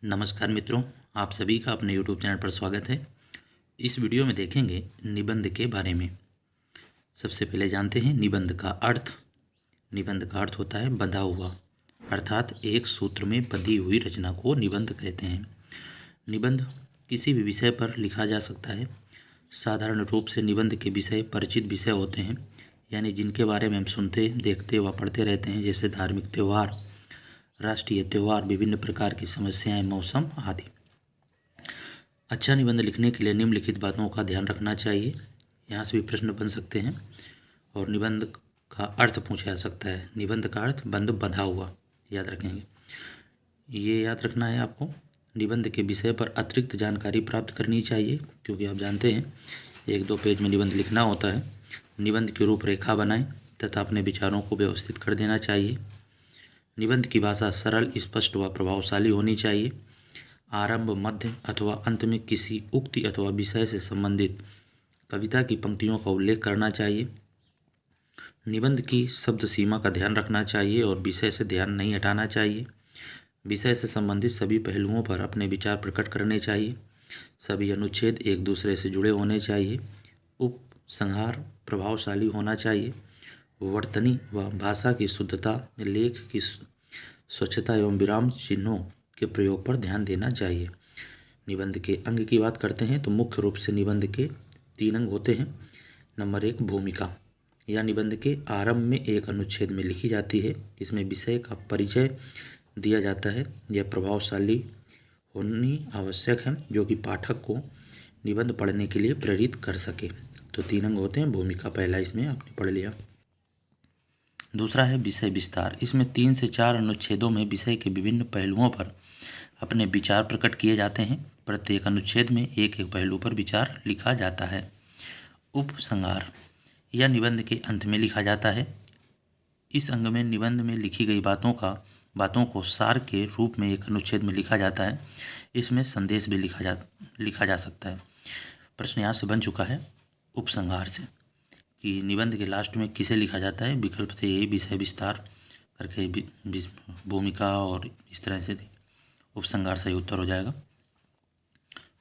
नमस्कार मित्रों, आप सभी का अपने YouTube चैनल पर स्वागत है। इस वीडियो में देखेंगे निबंध के बारे में। सबसे पहले जानते हैं निबंध का अर्थ। निबंध का अर्थ होता है बंधा हुआ, अर्थात एक सूत्र में बंधी हुई रचना को निबंध कहते हैं। निबंध किसी भी विषय पर लिखा जा सकता है। साधारण रूप से निबंध के विषय परिचित विषय होते हैं, यानी जिनके बारे में हम सुनते, देखते व पढ़ते रहते हैं, जैसे धार्मिक त्यौहार, राष्ट्रीय त्यौहार, विभिन्न प्रकार की समस्याएं, मौसम आदि। अच्छा निबंध लिखने के लिए निम्नलिखित बातों का ध्यान रखना चाहिए। यहाँ से भी प्रश्न बन सकते हैं और निबंध का अर्थ पूछा जा सकता है। निबंध का अर्थ बंधा हुआ, याद रखेंगे। ये याद रखना है आपको। निबंध के विषय पर अतिरिक्त जानकारी प्राप्त करनी चाहिए, क्योंकि आप जानते हैं 1-2 पेज में निबंध लिखना होता है। निबंध की रूपरेखा बनाएं तथा अपने विचारों को व्यवस्थित कर देना चाहिए। निबंध की भाषा सरल, स्पष्ट व प्रभावशाली होनी चाहिए। आरंभ, मध्य अथवा अंत में किसी उक्ति अथवा विषय से संबंधित कविता की पंक्तियों का उल्लेख करना चाहिए। निबंध की शब्द सीमा का ध्यान रखना चाहिए और विषय से ध्यान नहीं हटाना चाहिए। विषय से संबंधित सभी पहलुओं पर अपने विचार प्रकट करने चाहिए। सभी अनुच्छेद एक दूसरे से जुड़े होने चाहिए। उपसंहार प्रभावशाली होना चाहिए। वर्तनी व भाषा की शुद्धता, लेख की स्वच्छता एवं विराम चिन्हों के प्रयोग पर ध्यान देना चाहिए। निबंध के अंग की बात करते हैं तो मुख्य रूप से निबंध के 3 अंग होते हैं। नंबर 1, भूमिका। यह निबंध के आरंभ में एक अनुच्छेद में लिखी जाती है। इसमें विषय का परिचय दिया जाता है। यह प्रभावशाली होनी आवश्यक है, जो कि पाठक को निबंध पढ़ने के लिए प्रेरित कर सके। तो 3 अंग होते हैं। भूमिका पहला इसमें आपने पढ़ लिया। दूसरा है विषय विस्तार। इसमें 3 से 4 अनुच्छेदों में विषय के विभिन्न पहलुओं पर अपने विचार प्रकट किए जाते हैं। प्रत्येक अनुच्छेद में एक एक पहलू पर विचार लिखा जाता है। उपसंहार, यह निबंध के अंत में लिखा जाता है। इस अंग में निबंध में लिखी गई बातों को सार के रूप में एक अनुच्छेद में लिखा जाता है। इसमें संदेश भी लिखा जा सकता है। प्रश्न यहाँ से बन चुका है उपसंहार से कि निबंध के लास्ट में किसे लिखा जाता है। विकल्प थे यही, विषय विस्तार करके भूमिका, और इस तरह से उपसंहार सही उत्तर हो जाएगा।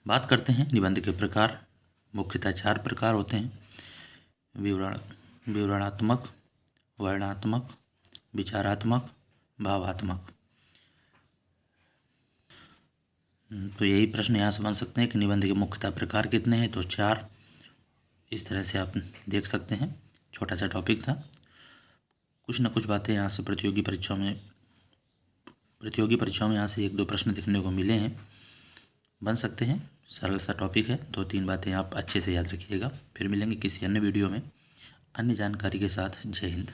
बात करते हैं निबंध के प्रकार। मुख्यतः 4 प्रकार होते हैं: विवरणात्मक, वर्णनात्मक, विचारात्मक, भावात्मक। तो यही प्रश्न यहाँ से बन सकते हैं कि निबंध के मुख्यतः प्रकार कितने हैं। तो 4। इस तरह से आप देख सकते हैं। छोटा सा टॉपिक था। कुछ न कुछ बातें यहाँ से प्रतियोगी परीक्षाओं में यहाँ से 1-2 प्रश्न देखने को मिले हैं, बन सकते हैं। सरल सा टॉपिक है। 2-3 बातें आप अच्छे से याद रखिएगा। फिर मिलेंगे किसी अन्य वीडियो में अन्य जानकारी के साथ। जय हिंद।